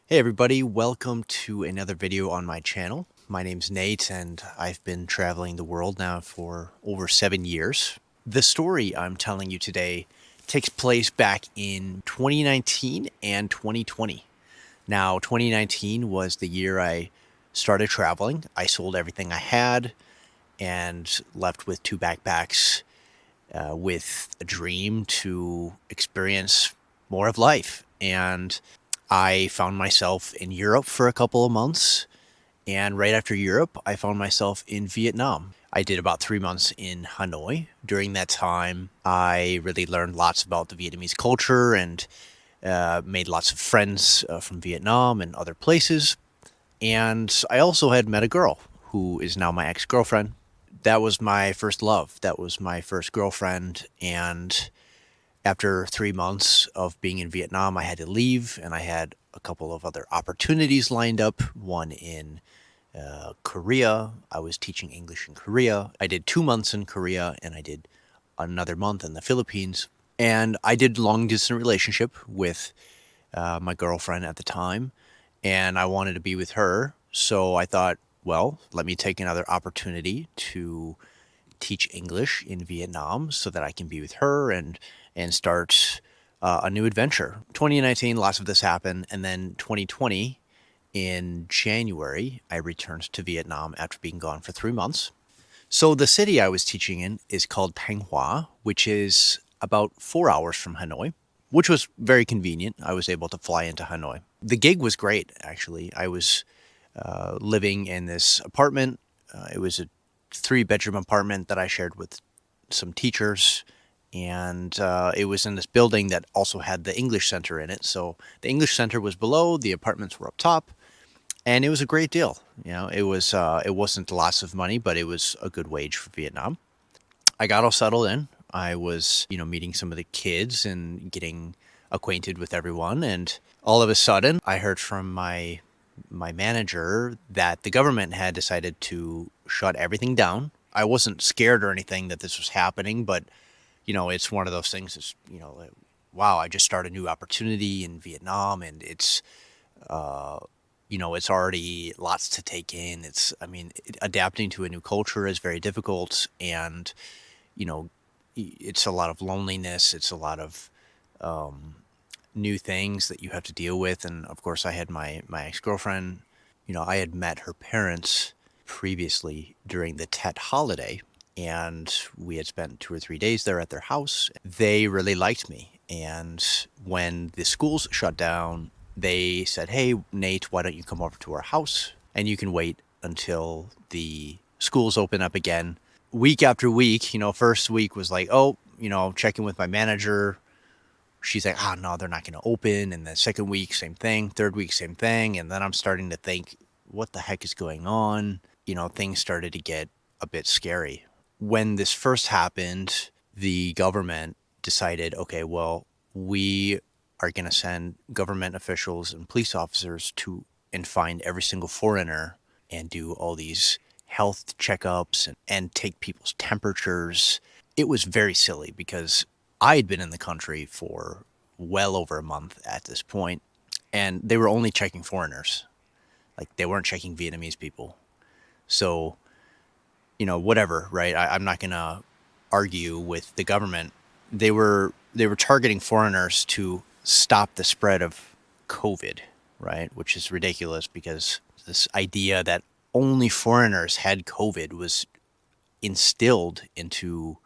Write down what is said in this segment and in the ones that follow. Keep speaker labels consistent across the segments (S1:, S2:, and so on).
S1: Hey everybody, welcome to another video on my channel. My name's Nate and I've been traveling the world now for over 7 years. The story I'm telling you today takes place back in 2019 and 2020. Now, 2019 was the year I started traveling. I sold everything I had and left with two backpacks with a dream to experience more of life. And I found myself in Europe for a couple of months. And right after Europe, I found myself in Vietnam. I did about 3 months in Hanoi. During that time, I really learned lots about the Vietnamese culture and made lots of friends from Vietnam and other places. And I also had met a girl who is now my ex girlfriend. That was my first love. That was my first girlfriend. And after 3 months of being in Vietnam, I had to leave, and I had a couple of other opportunities lined up. One in Korea. I was teaching English in Korea. I did 2 months in Korea, and I did another month in the Philippines. And I did long distance relationship with my girlfriend at the time, and I wanted to be with her. So I thought, well, let me take another opportunity to teach English in Vietnam so that I can be with her and start a new adventure. 2019, lots of this happened, and then 2020, in January, I returned to Vietnam after being gone for 3 months. So the city I was teaching in is called Thanh Hoa, which is about 4 hours from Hanoi, which was very convenient. I was able to fly into Hanoi. The gig was great, actually. I was living in this apartment. It was a three-bedroom apartment that I shared with some teachers, and it was in this building that also had the English Center in it. So the English Center was below, the apartments were up top, and it was a great deal. It wasn't lots of money, but it was a good wage for Vietnam. I got all settled in. I was, meeting some of the kids and getting acquainted with everyone, and all of a sudden, I heard from my manager that the government had decided to shut everything down. I wasn't scared or anything that this was happening, but it's one of those things. It's like, wow, I just started a new opportunity in Vietnam, and it's already lots to take in. Adapting to a new culture is very difficult, and you know, it's a lot of loneliness. It's a lot of new things that you have to deal with. And of course, I had my ex girlfriend. I had met her parents previously during the Tet holiday, and we had spent 2 or 3 days there at their house. They really liked me, and when the schools shut down, they said, "Hey, Nate, why don't you come over to our house and you can wait until the schools open up again." Week after week, first week was like, oh, checking with my manager. She's like, oh, no, they're not going to open. And the second week, same thing. Third week, same thing. And then I'm starting to think, what the heck is going on? Things started to get a bit scary. When this first happened, the government decided, okay, well, we are going to send government officials and police officers to and find every single foreigner and do all these health checkups and take people's temperatures. It was very silly because I had been in the country for well over a month at this point, and they were only checking foreigners. Like, they weren't checking Vietnamese people. So, whatever, right? I'm not going to argue with the government. They were targeting foreigners to stop the spread of COVID, right? Which is ridiculous because this idea that only foreigners had COVID was instilled into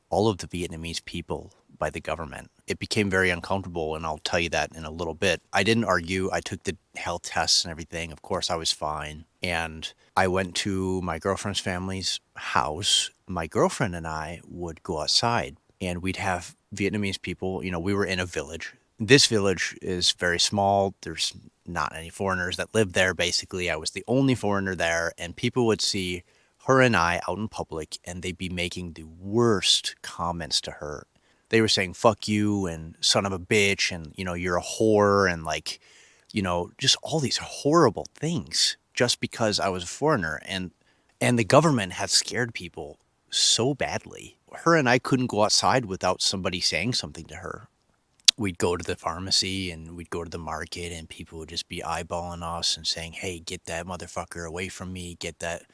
S1: all of the Vietnamese people by the government. It became very uncomfortable, and I'll tell you that in a little bit. I didn't argue. I took the health tests and everything. Of course, I was fine. And I went to my girlfriend's family's house. My girlfriend and I would go outside, and we'd have Vietnamese people. We were in a village. This village is very small. There's not any foreigners that live there. Basically, I was the only foreigner there, and people would see her and I out in public, and they'd be making the worst comments to her. They were saying, fuck you, and son of a bitch, and, you're a whore, and just all these horrible things just because I was a foreigner. And the government had scared people so badly. Her and I couldn't go outside without somebody saying something to her. we'd go to the pharmacy and we'd go to the market and people would just be eyeballing us and saying, "Hey, get that motherfucker away from me. Get that,"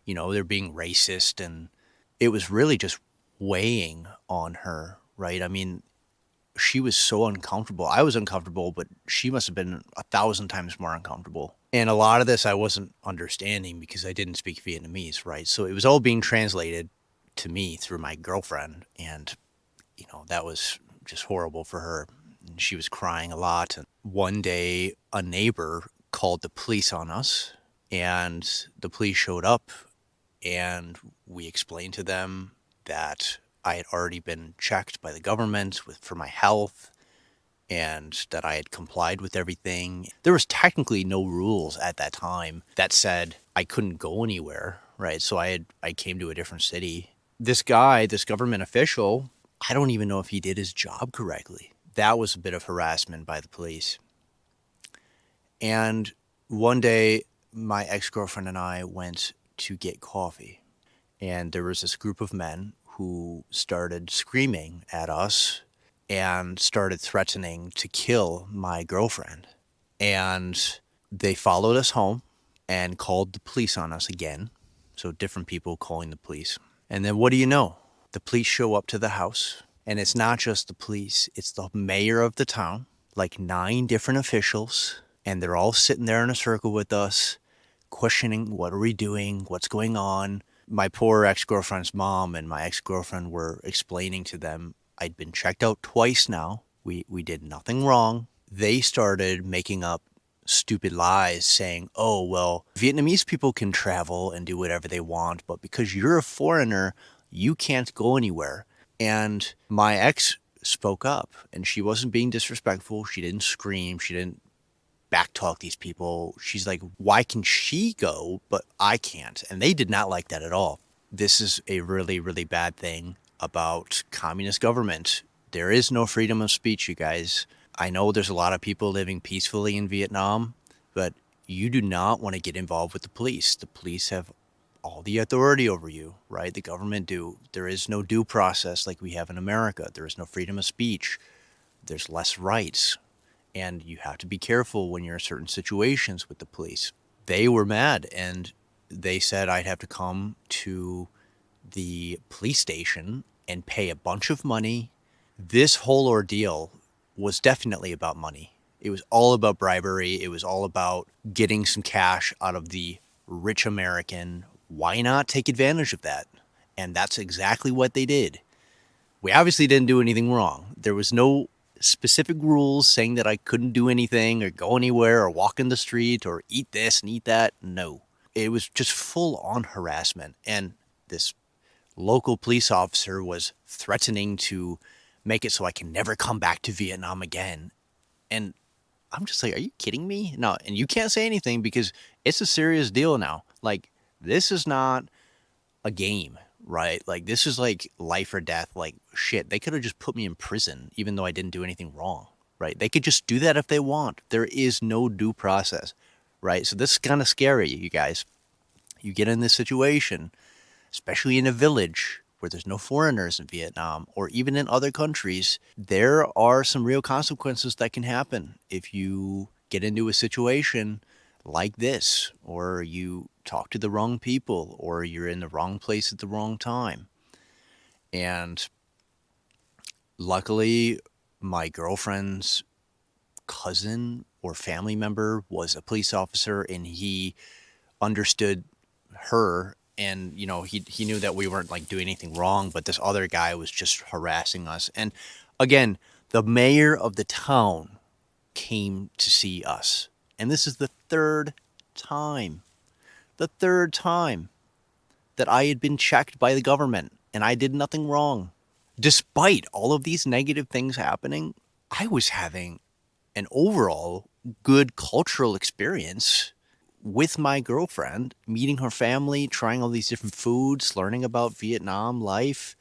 S1: they're being racist. And it was really just weighing on her, right? I mean, she was so uncomfortable. I was uncomfortable, but she must have been 1,000 times more uncomfortable. And a lot of this I wasn't understanding because I didn't speak Vietnamese, right? So it was all being translated to me through my girlfriend. And, that was just horrible for her. And she was crying a lot. And one day, a neighbor called the police on us, and the police showed up, and we explained to them that I had already been checked by the government for my health and that I had complied with everything. There was technically no rules at that time that said I couldn't go anywhere, right? So I came to a different city. This guy, this government official, I don't even know if he did his job correctly. That was a bit of harassment by the police. And one day, my ex-girlfriend and I went to get coffee, and there was this group of men who started screaming at us and started threatening to kill my girlfriend. And they followed us home and called the police on us again. So different people calling the police. And then what do you know? The police show up to the house, and it's not just the police, it's the mayor of the town, like 9 different officials, and they're all sitting there in a circle with us, questioning what are we doing, what's going on. My poor ex-girlfriend's mom and my ex-girlfriend were explaining to them I'd been checked out twice now. We did nothing wrong. They started making up stupid lies saying, "Oh, well, Vietnamese people can travel and do whatever they want, but because you're a foreigner, you can't go anywhere." And my ex spoke up, and she wasn't being disrespectful. She didn't scream. She didn't backtalk these people. She's like, why can she go, but I can't? And they did not like that at all. This is a really, really bad thing about communist government. There is no freedom of speech, you guys. I know there's a lot of people living peacefully in Vietnam, but you do not want to get involved with the police. The police have all the authority over you, right? The government do. There is no due process like we have in America. There is no freedom of speech. There's less rights. And you have to be careful when you're in certain situations with the police. They were mad, and they said I'd have to come to the police station and pay a bunch of money. This whole ordeal was definitely about money. It was all about bribery. It was all about getting some cash out of the rich American. Why not take advantage of that? And that's exactly what they did. We obviously didn't do anything wrong. There was no specific rules saying that I couldn't do anything or go anywhere or walk in the street or eat this and eat that. No, it was just full on harassment. And this local police officer was threatening to make it so I can never come back to Vietnam again. And I'm just like, are you kidding me? No, and you can't say anything because it's a serious deal now. Like, this is not a game, right? Like, this is like life or death. Like, shit, they could have just put me in prison even though I didn't do anything wrong, right? They could just do that if they want. There is no due process, right? So this is kind of scary, you guys. You get in this situation, especially in a village where there's no foreigners in Vietnam or even in other countries, there are some real consequences that can happen if you get into a situation like this, or you talk to the wrong people, or you're in the wrong place at the wrong time. And luckily, my girlfriend's cousin or family member was a police officer, and he understood her, and he knew that we weren't like doing anything wrong, but this other guy was just harassing us. And again, the mayor of the town came to see us, and this is the time third time that I had been checked by the government and I did nothing wrong. Despite all of these negative things happening, I was having an overall good cultural experience with my girlfriend, meeting her family, trying all these different foods, learning about Vietnam life.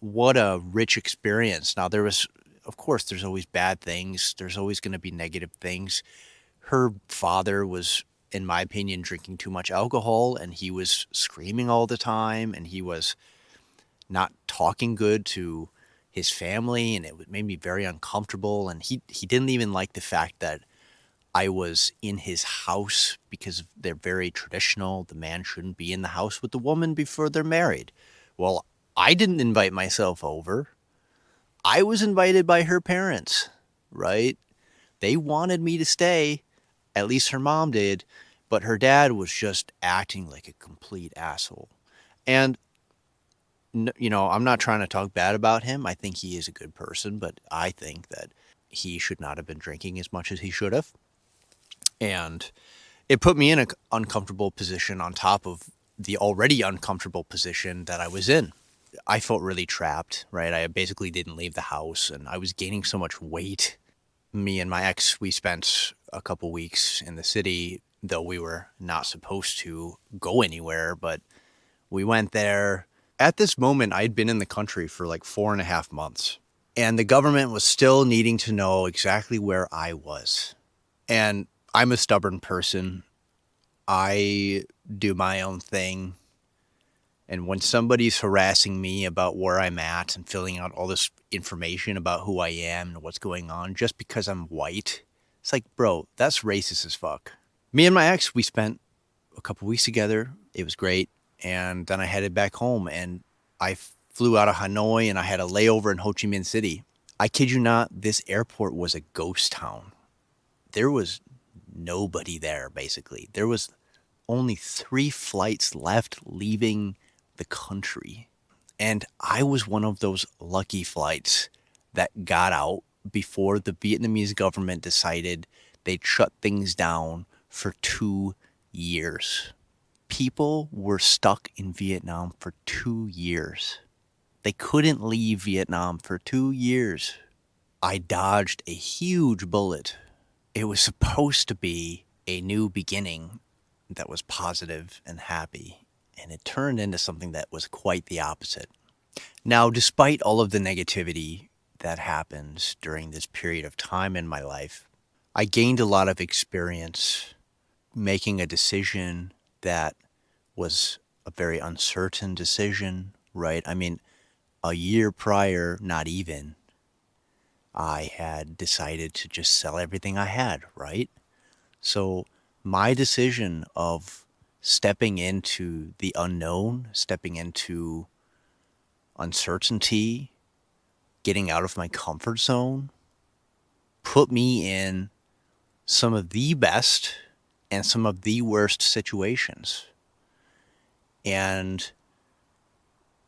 S1: What a rich experience. Now, of course, there's always bad things. There's always going to be negative things. Her father was, in my opinion, drinking too much alcohol, and he was screaming all the time, and he was not talking good to his family, and made me very uncomfortable. And he didn't even like the fact that I was in his house because they're very traditional. The man shouldn't be in the house with the woman before they're married. Well, I didn't invite myself over. I was invited by her parents, right? They wanted me to stay, at least her mom did, but her dad was just acting like a complete asshole. And I'm not trying to talk bad about him. I think he is a good person, but I think that he should not have been drinking as much as he should have. And it put me in an uncomfortable position on top of the already uncomfortable position that I was in. I felt really trapped, right? I basically didn't leave the house and I was gaining so much weight. Me and my ex, we spent a couple weeks in the city, though we were not supposed to go anywhere, but we went there. At this moment, I'd been in the country for like 4.5 months, and the government was still needing to know exactly where I was. And I'm a stubborn person. I do my own thing. And when somebody's harassing me about where I'm at and filling out all this information about who I am and what's going on just because I'm white, it's like, bro, that's racist as fuck. Me and my ex, we spent a couple weeks together. It was great. And then I headed back home and I flew out of Hanoi and I had a layover in Ho Chi Minh City. I kid you not, this airport was a ghost town. There was nobody there, basically. There was only 3 flights left leaving the country. And I was one of those lucky flights that got out before the Vietnamese government decided they'd shut things down for 2 years. People were stuck in Vietnam for 2 years. They couldn't leave Vietnam for 2 years. I dodged a huge bullet. It was supposed to be a new beginning that was positive and happy, and it turned into something that was quite the opposite. Now, despite all of the negativity that happened during this period of time in my life, I gained a lot of experience making a decision that was a very uncertain decision, right? I mean, a year prior, not even, I had decided to just sell everything I had, right? So my decision of stepping into the unknown, stepping into uncertainty, getting out of my comfort zone, put me in some of the best and some of the worst situations. And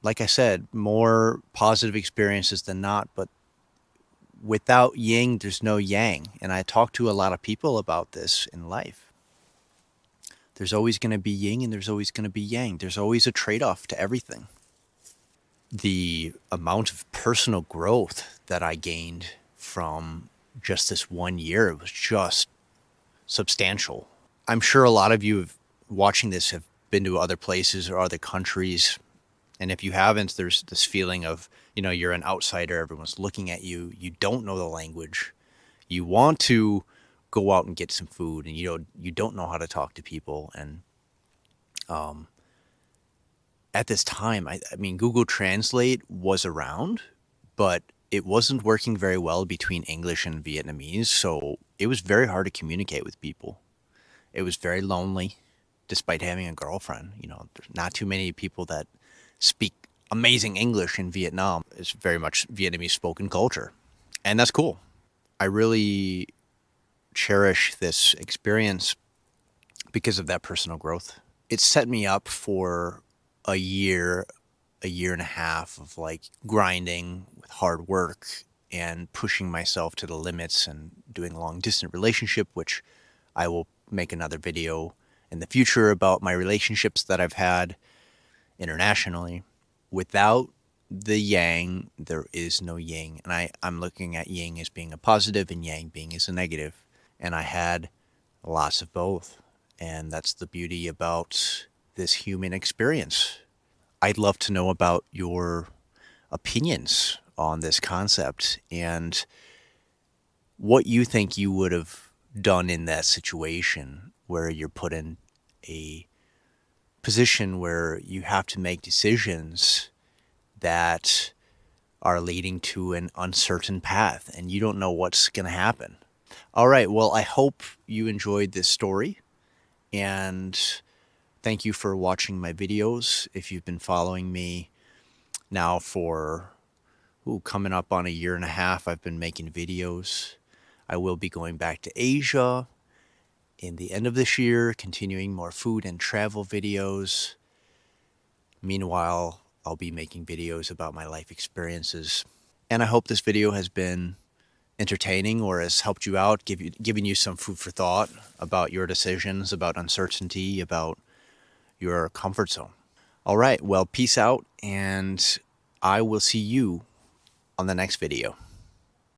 S1: like I said, more positive experiences than not, but without yin, there's no yang. And I talk to a lot of people about this in life. There's always going to be yin and there's always going to be yang. There's always a trade-off to everything. The amount of personal growth that I gained from just this 1 year was just substantial. I'm sure a lot of you watching this have been to other places or other countries. And if you haven't, there's this feeling of, you're an outsider. Everyone's looking at you. You don't know the language. You want to go out and get some food, and you don't know how to talk to people. And at this time, I mean, Google Translate was around, but it wasn't working very well between English and Vietnamese. So it was very hard to communicate with people. It was very lonely, despite having a girlfriend. There's not too many people that speak amazing English in Vietnam. It's very much Vietnamese spoken culture, and that's cool. I really cherish this experience because of that personal growth. It set me up for a year and a half of like grinding with hard work and pushing myself to the limits and doing a long distance relationship, which I will make another video in the future about my relationships that I've had internationally. Without the yang, there is no yin. And I'm looking at yin as being a positive and yang being as a negative. And I had lots of both. And that's the beauty about this human experience. I'd love to know about your opinions on this concept and what you think you would have done in that situation where you're put in a position where you have to make decisions that are leading to an uncertain path and you don't know what's going to happen. All right, well, I hope you enjoyed this story, and thank you for watching my videos. If you've been following me now for coming up on a year and a half, I've been making videos. I will be going back to Asia in the end of this year, continuing more food and travel videos. Meanwhile, I'll be making videos about my life experiences. And I hope this video has been entertaining or has helped you out, giving you some food for thought about your decisions, about uncertainty, about your comfort zone. All right, well, peace out, and I will see you on the next video.